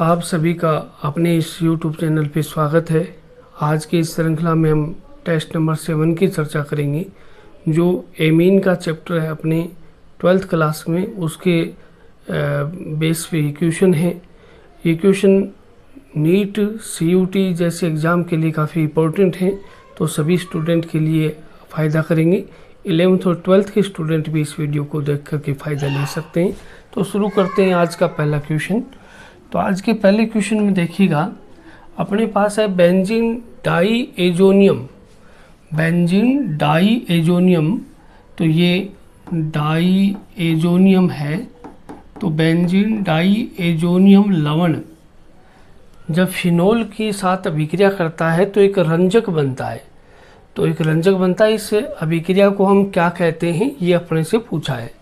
आप सभी का अपने इस YouTube चैनल पे स्वागत है। आज की इस श्रृंखला में हम टेस्ट नंबर 7 की चर्चा करेंगे, जो एमीन का चैप्टर है अपने 12th क्लास में। उसके बेस पे इक्वेशन है। इक्वेशन नीट CUT जैसे एग्ज़ाम के लिए काफ़ी इम्पोर्टेंट है, तो सभी स्टूडेंट के लिए फ़ायदा करेंगे। 11th और 12th के स्टूडेंट भी इस वीडियो को देख करके फ़ायदा ले सकते हैं। तो शुरू करते हैं आज का पहला क्वेश्चन। तो आज के पहले क्वेश्चन में देखिएगा, अपने पास है बेंजीन डाईएजोनियम। बेंजीन डाईएजोनियम, तो ये डाईएजोनियम है। तो बेंजीन डाईएजोनियम लवण जब फिनोल के साथ अभिक्रिया करता है तो एक रंजक बनता है। इस अभिक्रिया को हम क्या कहते हैं, ये अपने से पूछा है।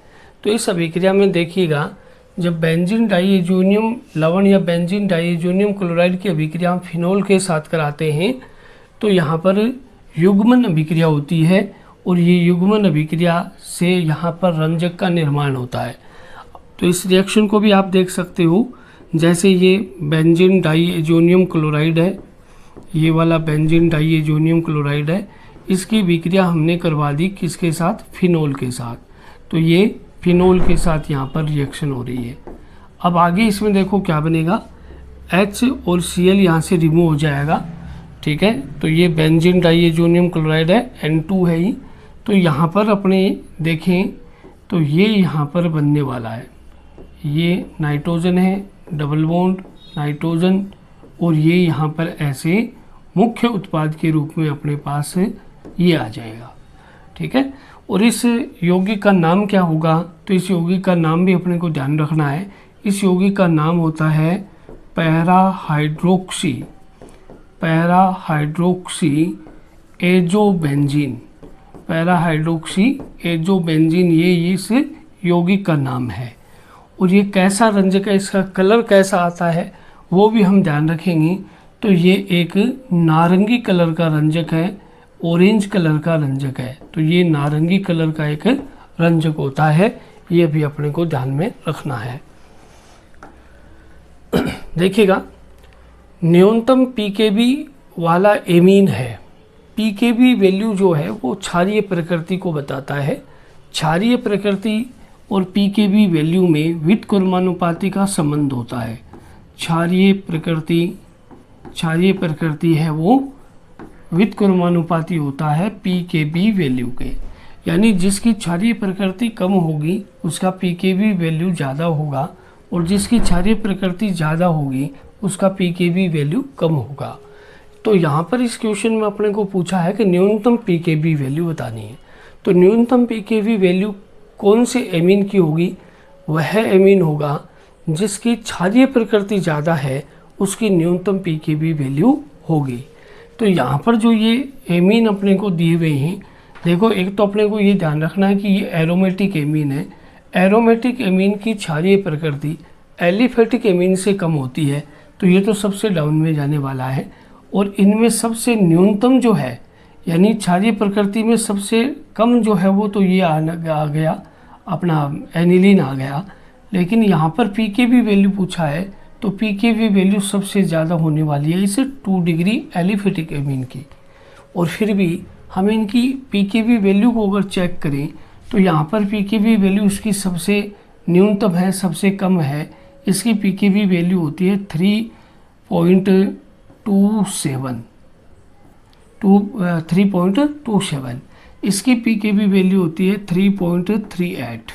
तो इस अभिक्रिया में देखिएगा, जब बेंजीन डाईएजोनियम लवण या बेंजीन डाईएजोनियम क्लोराइड की अभिक्रिया हम फिनोल के साथ कराते हैं तो यहाँ पर युग्मन अभिक्रिया होती है, और ये युग्मन अभिक्रिया से यहाँ पर रंजक का निर्माण होता है। तो इस रिएक्शन को भी आप देख सकते हो, जैसे ये बेंजीन डाईएजोनियम क्लोराइड है, ये वाला बेंजीन डाईएजोनियम क्लोराइड है, इसकी अभिक्रिया हमने करवा दी किसके साथ, फिनोल के साथ। तो ये फिनोल के साथ यहाँ पर रिएक्शन हो रही है। अब आगे इसमें देखो क्या बनेगा, H और Cl यहाँ से रिमूव हो जाएगा, ठीक है। तो ये बेंजीन डाईएजोनियम क्लोराइड है, N2 है ही। तो यहाँ पर अपने देखें तो ये यहाँ पर बनने वाला है, ये नाइट्रोजन है, डबल बॉन्ड नाइट्रोजन, और ये यहाँ पर ऐसे मुख्य उत्पाद के रूप में अपने पास ये आ जाएगा, ठीक है। और इस यौगिक का नाम क्या होगा, तो इस यौगिक का नाम भी अपने को ध्यान रखना है। इस यौगिक का नाम होता है पैराहाइड्रोक्सी एजोबेंजीन। पैराहाइड्रोक्सी एजोबेंजीन ये इस यौगिक का नाम है। और ये कैसा रंजक है, इसका कलर कैसा आता है वो भी हम ध्यान रखेंगे। तो ये एक नारंगी कलर का रंजक है, ऑरेंज कलर का रंजक है। तो ये नारंगी कलर का एक रंजक होता है, ये भी अपने को ध्यान में रखना है। देखिएगा, न्यूनतम पीकेबी वाला एमीन है। पीकेबी वैल्यू जो है वो क्षारीय प्रकृति को बताता है। क्षारीय प्रकृति और पीकेबी वैल्यू में व्युत्क्रमानुपाती का संबंध होता है। क्षारीय प्रकृति है वो व्युत्क्रमानुपाती होता है पीकेबी वैल्यू के, यानी जिसकी क्षारीय प्रकृति कम होगी उसका पीकेबी वैल्यू ज़्यादा होगा, और जिसकी क्षारीय प्रकृति ज़्यादा होगी उसका पीकेबी वैल्यू कम होगा। तो यहाँ पर इस क्वेश्चन में अपने को पूछा है कि न्यूनतम पीकेबी वैल्यू बतानी है। तो न्यूनतम पीकेबी वैल्यू कौन से एमीन की होगी, वह एमीन होगा जिसकी क्षारीय प्रकृति ज़्यादा है, उसकी न्यूनतम पीकेबी वैल्यू होगी। तो यहाँ पर जो ये एमीन अपने को दिए हुए हैं, देखो एक तो अपने को ये ध्यान रखना है कि ये एरोमेटिक एमीन है। एरोमेटिक एमीन की क्षारीय प्रकृति एलिफेटिक एमीन से कम होती है, तो ये तो सबसे डाउन में जाने वाला है। और इनमें सबसे न्यूनतम जो है, यानी क्षारीय प्रकृति में सबसे कम जो है वो तो ये आ गया अपना एनिलीन आ गया। लेकिन यहाँ पर पीकेबी वैल्यू पूछा है, तो पीकेबी वैल्यू सबसे ज़्यादा होने वाली है इस 2 डिग्री एलिफेटिक एमीन की। और फिर भी हम इनकी पीकेबी वैल्यू को अगर चेक करें तो यहाँ पर पीकेबी वैल्यू इसकी सबसे न्यूनतम है, सबसे कम है। इसकी पीकेबी वैल्यू होती है 3.27। इसकी पीकेबी वैल्यू होती है 3.38,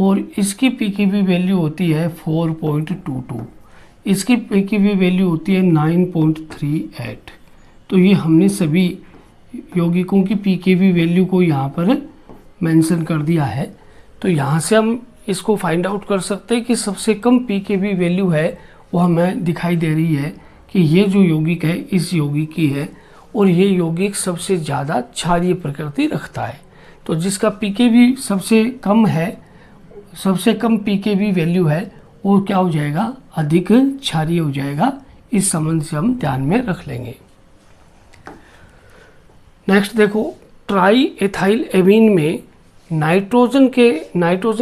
और इसकी पीकेबी वैल्यू होती है 4.22। इसकी पीकेबी वैल्यू होती है 9.38। तो ये हमने सभी यौगिकों की पीकेबी वैल्यू को यहाँ पर मेंशन कर दिया है। तो यहाँ से हम इसको फाइंड आउट कर सकते हैं कि सबसे कम पीकेबी वैल्यू है वो हमें दिखाई दे रही है कि ये जो यौगिक है इस यौगिक की है, और ये यौगिक सबसे ज़्यादा क्षारीय प्रकृति रखता है। तो जिसका पीकेबी सबसे कम है, सबसे कम पीकेबी वैल्यू है, वो क्या हो जाएगा, अधिक क्षारीय हो जाएगा। इस संबंध से हम ध्यान में रख लेंगे। नेक्स्ट देखो, ट्राई एथाइल एमीन में नाइट्रोजन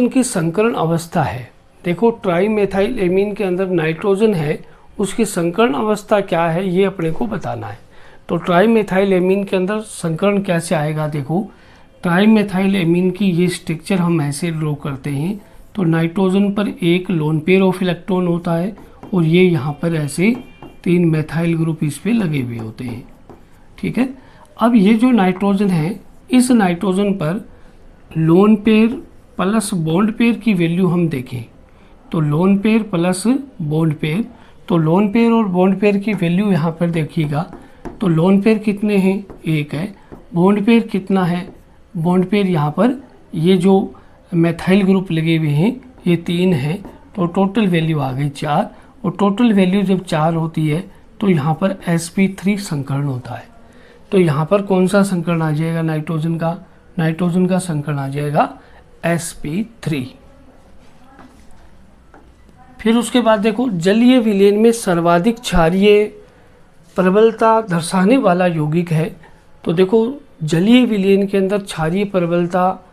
की संकरण अवस्था है। देखो ट्राई मेथाइल एमीन के अंदर नाइट्रोजन है, उसकी संकरण अवस्था क्या है ये अपने को बताना है। तो ट्राई मेथाइल एमीन के अंदर संकरण कैसे आएगा, देखो ट्राई मेथाइल एमीन की ये स्ट्रक्चर हम ऐसे ड्रॉ करते हैं। तो नाइट्रोजन पर एक लोन पेयर ऑफ इलेक्ट्रॉन होता है और ये यहाँ पर ऐसे 3 मेथाइल ग्रुप इस पे लगे हुए होते हैं। ठीक है, अब ये जो नाइट्रोजन है, इस नाइट्रोजन पर lone pair plus bond pair की वैल्यू हम देखें तो lone pair plus bond pair, तो लोन पेयर और बॉन्ड पेयर की वैल्यू यहाँ पर देखिएगा। तो लोन पेयर कितने हैं, 1 है। बॉन्ड पेयर कितना है, बॉन्ड पेयर यहाँ पर ये जो मेथाइल ग्रुप लगे हुए हैं ये 3 है। तो टोटल वैल्यू आ गई 4, और टोटल वैल्यू जब 4 होती है तो यहाँ पर sp3 संकरण होता है। तो यहाँ पर कौन सा संकरण आ जाएगा, नाइट्रोजन का संकरण आ जाएगा sp3। फिर उसके बाद देखो जलीय विलयन में सर्वाधिक क्षारीय प्रबलता दर्शाने वाला यौगिक है। तो देखो जलीय विलयन के अंदर क्षारीय प्रबलता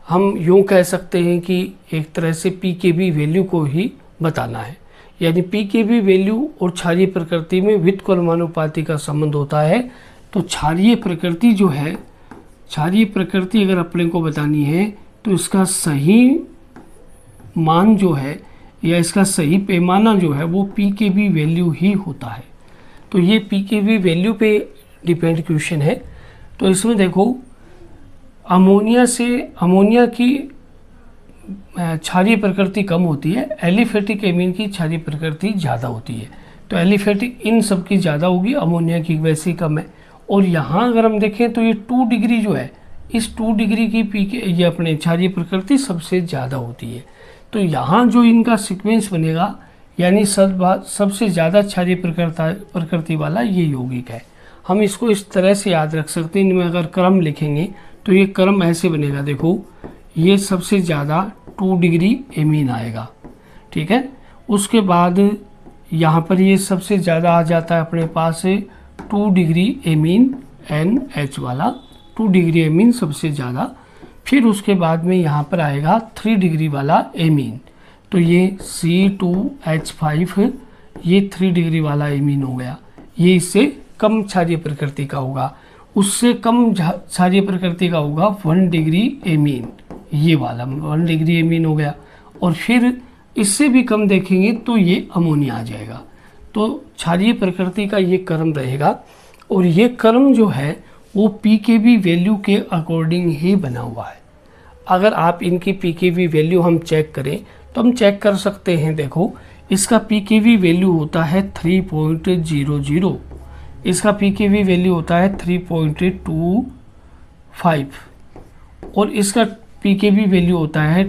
हम यूँ कह सकते हैं कि एक तरह से pKb वैल्यू को ही बताना है, यानी pKb वैल्यू और क्षारीय प्रकृति में व्युत्क्रमानुपाती का संबंध होता है। तो क्षारीय प्रकृति जो है, क्षारीय प्रकृति अगर अपने को बतानी है तो इसका सही मान जो है या इसका सही पैमाना जो है वो pKb वैल्यू ही होता है। तो ये pKb वैल्यू पे डिपेंड क्वेश्चन है। तो इसमें देखो अमोनिया की क्षारीय प्रकृति कम होती है, एलिफेटिक एमीन की क्षारीय प्रकृति ज़्यादा होती है। तो एलिफेटिक इन सब की ज़्यादा होगी, अमोनिया की वैसे ही कम है। और यहाँ अगर हम देखें तो ये 2 डिग्री जो है, इस 2 डिग्री की ये अपने क्षारीय प्रकृति सबसे ज़्यादा होती है। तो यहाँ जो इनका सीक्वेंस बनेगा यानी सबसे ज़्यादा क्षारीय प्रकृति वाला ये यौगिक है। हम इसको इस तरह से याद रख सकते हैं, इनमें अगर क्रम लिखेंगे तो ये क्रम ऐसे बनेगा। देखो ये सबसे ज़्यादा 2 डिग्री एमीन आएगा, ठीक है। उसके बाद यहाँ पर ये सबसे ज़्यादा आ जाता है अपने पास 2 डिग्री एमीन NH वाला, 2 डिग्री एमीन सबसे ज़्यादा। फिर उसके बाद में यहाँ पर आएगा 3 डिग्री वाला एमीन, तो ये C2H5 ये 3 डिग्री वाला एमीन हो गया। ये इससे कम क्षारीय प्रकृति का होगा। उससे कम क्षारीय प्रकृति का होगा 1 डिग्री एमीन, ये वाला 1 डिग्री एमीन हो गया। और फिर इससे भी कम देखेंगे तो ये अमोनिया आ जाएगा। तो क्षारीय प्रकृति का ये क्रम रहेगा और ये क्रम जो है वो pKb वैल्यू के अकॉर्डिंग ही बना हुआ है। अगर आप इनकी pKb वैल्यू हम चेक करें तो हम चेक कर सकते हैं। देखो इसका pKb वैल्यू होता है 3.00, इसका pKb वैल्यू होता है 3.25 और इसका pKb वैल्यू होता है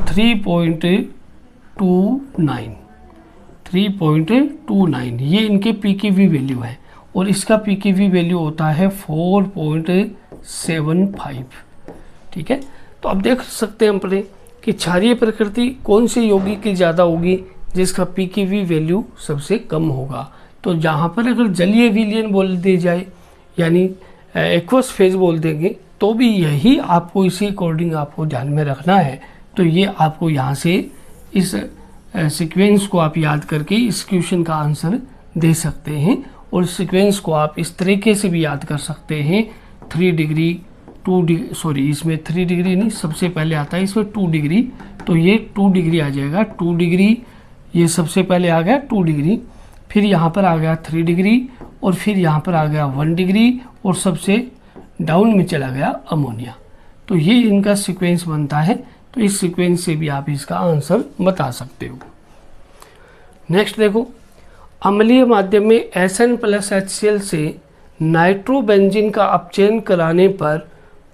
3.29। ये इनके pKb वैल्यू है और इसका pKb वैल्यू होता है 4.75, ठीक है। तो अब देख सकते हैं अपने कि क्षारीय प्रकृति कौन से यौगिक की ज़्यादा होगी, जिसका pKb वैल्यू सबसे कम होगा। तो जहाँ पर अगर जलीय विलयन बोल दी जाए यानी एक्वस फेज बोल देंगे तो भी यही आपको इसी अकॉर्डिंग आपको ध्यान में रखना है। तो ये आपको यहाँ से इस सीक्वेंस को आप याद करके इस क्वेश्चन का आंसर दे सकते हैं। और सीक्वेंस को आप इस तरीके से भी याद कर सकते हैं, 3 डिग्री 2 डिग्री, सॉरी इसमें 3 डिग्री नहीं, सबसे पहले आता है इसमें 2 डिग्री, तो ये 2 डिग्री आ जाएगा। 2 डिग्री ये सबसे पहले आ गया 2 डिग्री, फिर यहाँ पर आ गया 3 डिग्री और फिर यहाँ पर आ गया 1 डिग्री और सबसे डाउन में चला गया अमोनिया। तो ये इनका सीक्वेंस बनता है। तो इस सीक्वेंस से भी आप इसका आंसर बता सकते हो। नेक्स्ट देखो, अम्लीय माध्यम में SN+HCl से नाइट्रोबेंजीन का अपचयन कराने पर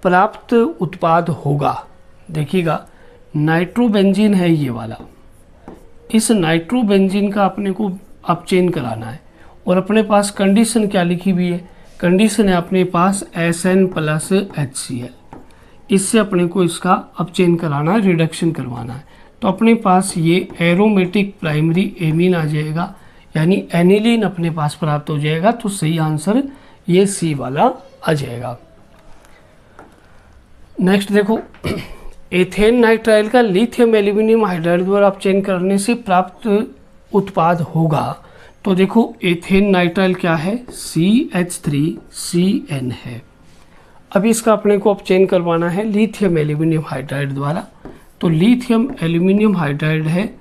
प्राप्त उत्पाद होगा। देखिएगा नाइट्रोबेंजीन है ये वाला, इस नाइट्रोबेंजीन का अपने को अपचयन कराना है और अपने पास कंडीशन क्या लिखी हुई है, कंडीशन है अपने पास SN+HCl, इससे अपने को इसका अपचयन कराना है, रिडक्शन करवाना है। तो अपने पास ये एरोमेटिक प्राइमरी एमीन आ जाएगा यानी एनिलीन अपने पास प्राप्त हो जाएगा। तो सही आंसर ये C वाला आ जाएगा। नेक्स्ट देखो, एथेन नाइट्राइल का लिथियम एल्यूमिनियम हाइड्राइड द्वारा अपचयन करने से प्राप्त उत्पाद होगा। तो देखो एथेन नाइट्राइल क्या है, CH3CN है। अब इसका अपने को अपचयन करवाना है लिथियम एल्यूमिनियम हाइड्राइड द्वारा। तो लिथियम एल्यूमिनियम हाइड्राइड है,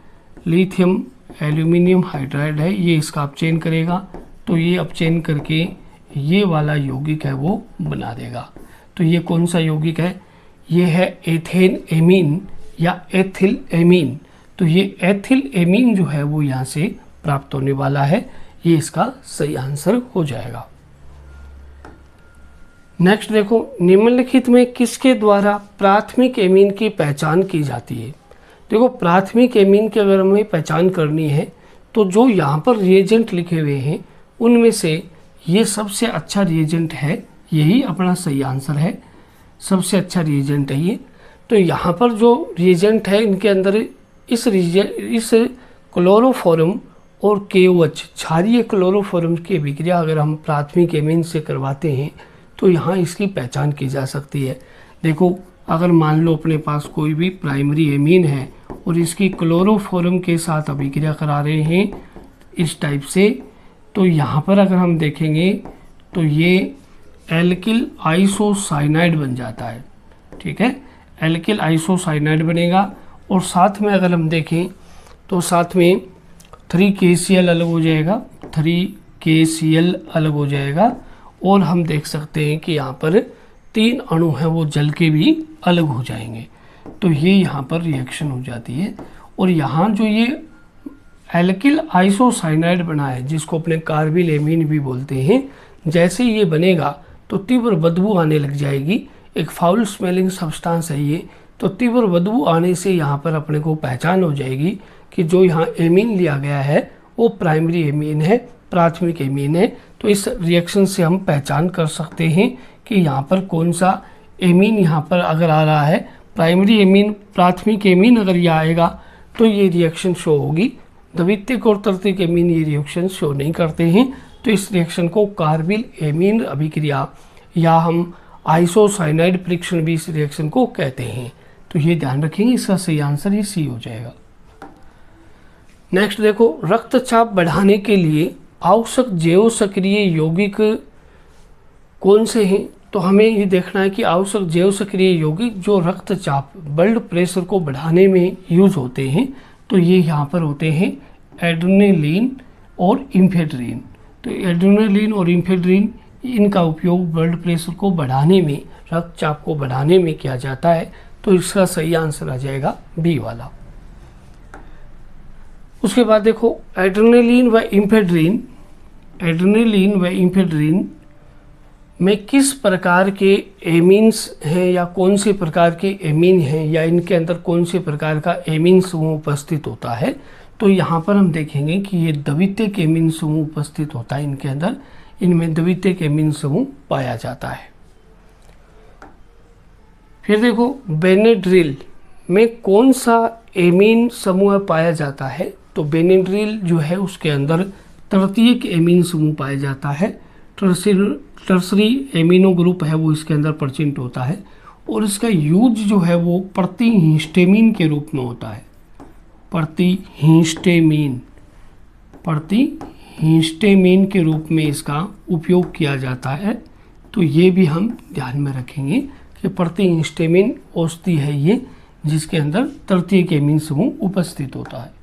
लिथियम एल्यूमिनियम हाइड्राइड है, ये इसका अपचयन करेगा। तो ये अपचयन करके ये वाला यौगिक है वो बना देगा। तो ये कौन सा यौगिक है, ये है एथेन एमीन या एथिल एमीन। तो ये एथिल एमीन जो है वो यहाँ से प्राप्त होने वाला है, ये इसका सही आंसर हो जाएगा। नेक्स्ट देखो, निम्नलिखित में किसके द्वारा प्राथमिक एमीन की पहचान की जाती है। देखो प्राथमिक एमीन की अगर हमें पहचान करनी है तो जो यहाँ पर रिएजेंट लिखे हुए हैं उनमें से ये सबसे अच्छा रिएजेंट है, यही अपना सही आंसर है, सबसे अच्छा रिएजेंट है ये। तो यहाँ पर जो रिएजेंट है इनके अंदर इस क्लोरोफॉर्म और KOH क्षारीय क्लोरोफॉर्म की अभिक्रिया अगर हम प्राथमिक एमीन से करवाते हैं तो यहाँ इसकी पहचान की जा सकती है। देखो अगर मान लो अपने पास कोई भी प्राइमरी एमीन है और इसकी क्लोरोफॉर्म के साथ अभिक्रिया करा रहे हैं इस टाइप से, तो यहाँ पर अगर हम देखेंगे तो ये एल्किल आइसोसाइनाइड बन जाता है। ठीक है, एल्किल आइसोसाइनाइड बनेगा। और साथ में अगर हम देखें तो साथ में 3KCl अलग हो जाएगा, 3KCl अलग हो जाएगा। और हम देख सकते हैं कि यहाँ पर 3 अणु हैं वो जल के भी अलग हो जाएंगे। तो ये यहाँ पर रिएक्शन हो जाती है। और यहाँ जो ये एल्किल आइसोसाइनाइड बना है जिसको अपने कार्बिल एमीन भी बोलते हैं, जैसे ये बनेगा तो तीव्र बदबू आने लग जाएगी। एक फाउल स्मेलिंग सब्सटेंस है ये। तो तीव्र बदबू आने से यहाँ पर अपने को पहचान हो जाएगी कि जो यहाँ एमीन लिया गया है वो प्राइमरी एमीन है, प्राथमिक एमीन है। तो इस रिएक्शन से हम पहचान कर सकते हैं कि यहाँ पर कौन सा एमीन यहाँ पर अगर आ रहा है, प्राइमरी एमीन, प्राथमिक एमीन अगर ये आएगा तो ये रिएक्शन शो होगी। द्वितीयक और तृतीयक एमीन ये रिएक्शन शो नहीं करते हैं। तो इस रिएक्शन को कार्बिल एमीन अभिक्रिया या हम आइसोसाइनाइड फ्रिक्शन भी इस रिएक्शन को कहते हैं। तो ये ध्यान रखेंगे, इसका सही आंसर ये सी हो जाएगा। नेक्स्ट देखो, रक्तचाप बढ़ाने के लिए आवश्यक जैव सक्रिय यौगिक कौन से हैं। तो हमें ये देखना है कि आवश्यक जैव सक्रिय यौगिक जो रक्तचाप ब्लड प्रेशर को बढ़ाने में यूज होते हैं, तो ये यहाँ पर होते हैं एड्रेनलिन और इम्फेड्रिन। तो एड्रेनलिन और इम्फेड्रिन इनका उपयोग ब्लड प्रेशर को बढ़ाने में, रक्तचाप को बढ़ाने में किया जाता है। तो इसका सही आंसर आ जाएगा बी वाला। उसके बाद देखो, एड्रेनलिन व इम्फेड्रिन में किस प्रकार के एमीन्स हैं या कौन से प्रकार के एमीन हैं या इनके अंदर कौन से प्रकार का एमीन समूह उपस्थित होता है। तो यहाँ पर हम देखेंगे कि ये द्वितीयक एमीन समूह उपस्थित होता है इनके अंदर, इनमें द्वितीयक एमीन समूह पाया जाता है। फिर देखो, बेनेड्रिल में कौन सा एमीन समूह पाया जाता है। तो बेनेड्रिल जो है उसके अंदर तृतीयक एमीन समूह पाया जाता है। टर्सरी एमिनो ग्रुप है वो इसके अंदर प्रेजेंट होता है और इसका यूज जो है वो प्रतिहिस्टेमीन के रूप में होता है। प्रतिहिस्टेमीन के रूप में इसका उपयोग किया जाता है। तो ये भी हम ध्यान में रखेंगे कि प्रतिहिस्टेमीन औषधि है ये, जिसके अंदर तृतीयक एमीन समूह उपस्थित होता है।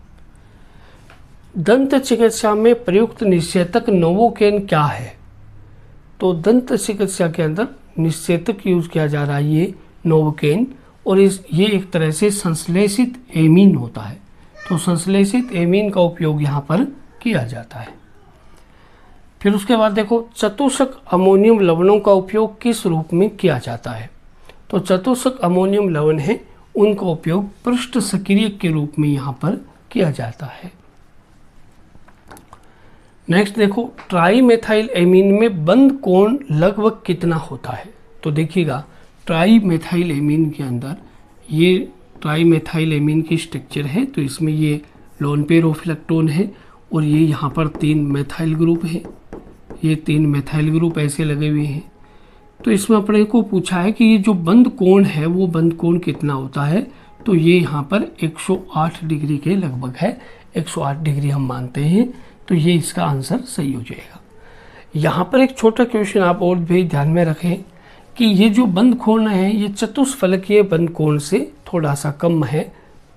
दंत चिकित्सा में प्रयुक्त निषेचक नोवोकेन क्या है। तो दंत चिकित्सा के अंदर निषेचक यूज किया जा रहा है ये नोवोकेन, और ये एक तरह से संश्लेषित एमीन होता है। तो संश्लेषित एमीन का उपयोग यहाँ पर किया जाता है। फिर उसके बाद देखो, चतुष्क अमोनियम लवणों का उपयोग किस रूप में किया जाता है। तो चतुष्क अमोनियम लवण है, उनका उपयोग पृष्ठ सक्रियक के रूप में यहाँ पर किया जाता है। नेक्स्ट देखो, ट्राईमेथाइल एमीन में बंद कोण लगभग कितना होता है। तो देखिएगा, ट्राईमेथाइल एमीन के अंदर ये ट्राईमेथाइल एमीन की स्ट्रक्चर है। तो इसमें ये लोन पेयर ऑफ इलेक्ट्रॉन है और ये यहाँ पर 3 मेथाइल ग्रुप है। ये 3 मेथाइल ग्रुप ऐसे लगे हुए हैं। तो इसमें अपने को पूछा है कि ये जो बंद कोण है वो बंद कोण कितना होता है, तो ये यहाँ पर 108 डिग्री के लगभग है, 108 डिग्री हम मानते हैं, तो ये इसका आंसर सही हो जाएगा। यहाँ पर एक छोटा क्वेश्चन आप और भी ध्यान में रखें कि ये जो बंद कोण है ये चतुष्फलकीय बंद कोण से थोड़ा सा कम है,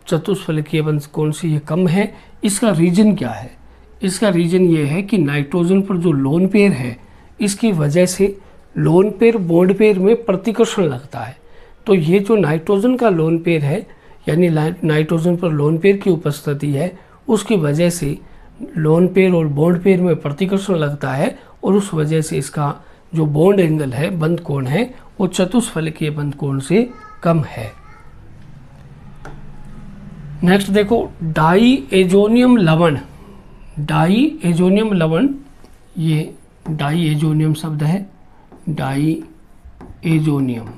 चतुष्फलकीय बंद कोण से ये कम है। इसका रीजन क्या है? इसका रीजन ये है कि नाइट्रोजन पर जो लोन पेयर है इसकी वजह से लोन पेयर बॉन्ड पेयर में प्रतिकर्षण लगता है। तो ये जो नाइट्रोजन का लोन पेयर है यानी नाइट्रोजन पर लोन पेयर की उपस्थिति है उसकी वजह से लोन पेयर और बॉन्ड पेयर में प्रतिकर्षण लगता है और उस वजह से इसका जो बॉन्ड एंगल है, बंद कोण है, वो चतुष्फलकीय बंद कोण से कम है। नेक्स्ट देखो, डाई एजोनियम लवण। डाई एजोनियम लवण, ये डाई एजोनियम शब्द है, डाई एजोनियम।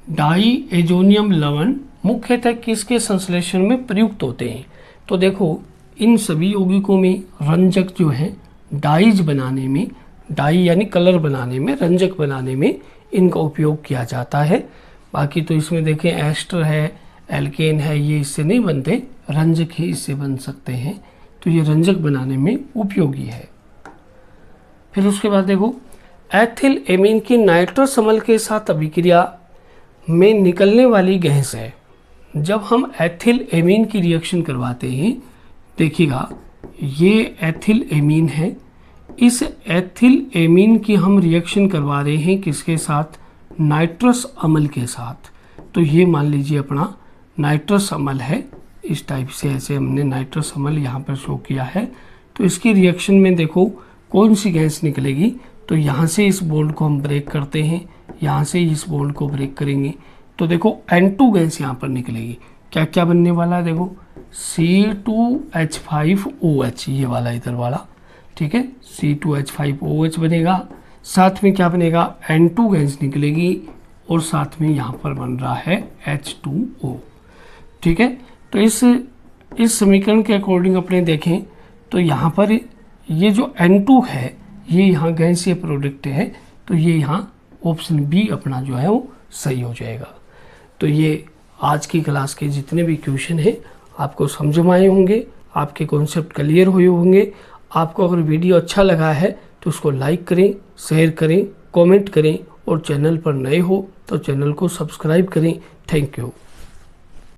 डाई एजोनियम लवण मुख्यतः किसके संश्लेषण में प्रयुक्त होते हैं? तो देखो इन सभी यौगिकों में रंजक जो है डाइज बनाने में, डाई यानी कलर बनाने में, रंजक बनाने में इनका उपयोग किया जाता है। बाकी तो इसमें देखें एस्टर है, एल्केन है, ये इससे नहीं बनते, रंजक ही इससे बन सकते हैं, तो ये रंजक बनाने में उपयोगी है। फिर उसके बाद देखो, एथिल एमीन की नाइट्रस अम्ल के साथ अभिक्रिया में निकलने वाली गैस है। जब हम एथिल एमीन की रिएक्शन करवाते हैं, देखिएगा ये एथिल एमीन है, इस एथिल एमीन की हम रिएक्शन करवा रहे हैं किसके साथ? नाइट्रस अम्ल के साथ। तो ये मान लीजिए अपना नाइट्रस अम्ल है, इस टाइप से ऐसे हमने नाइट्रस अम्ल यहाँ पर शो किया है। तो इसकी रिएक्शन में देखो कौन सी गैस निकलेगी, तो यहाँ से इस बॉन्ड को हम ब्रेक करते हैं, यहाँ से इस बॉन्ड को ब्रेक करेंगे तो देखो N2 गैस यहाँ पर निकलेगी। क्या क्या बनने वाला है? देखो C2H5OH, ये वाला इधर वाला, ठीक है, C2H5OH बनेगा। साथ में क्या बनेगा? N2 गैस निकलेगी और साथ में यहाँ पर बन रहा है H2O, ठीक है। तो इस समीकरण के अकॉर्डिंग अपने देखें तो यहाँ पर ये जो N2 है ये यहाँ गैसीय प्रोडक्ट है, तो ये यहाँ ऑप्शन बी अपना जो है वो सही हो जाएगा। तो ये आज की क्लास के जितने भी क्वेश्चन हैं आपको समझ में आए होंगे, आपके कॉन्सेप्ट क्लियर हुए होंगे। आपको अगर वीडियो अच्छा लगा है तो उसको लाइक करें, शेयर करें, कमेंट करें और चैनल पर नए हो तो चैनल को सब्सक्राइब करें। Thank you.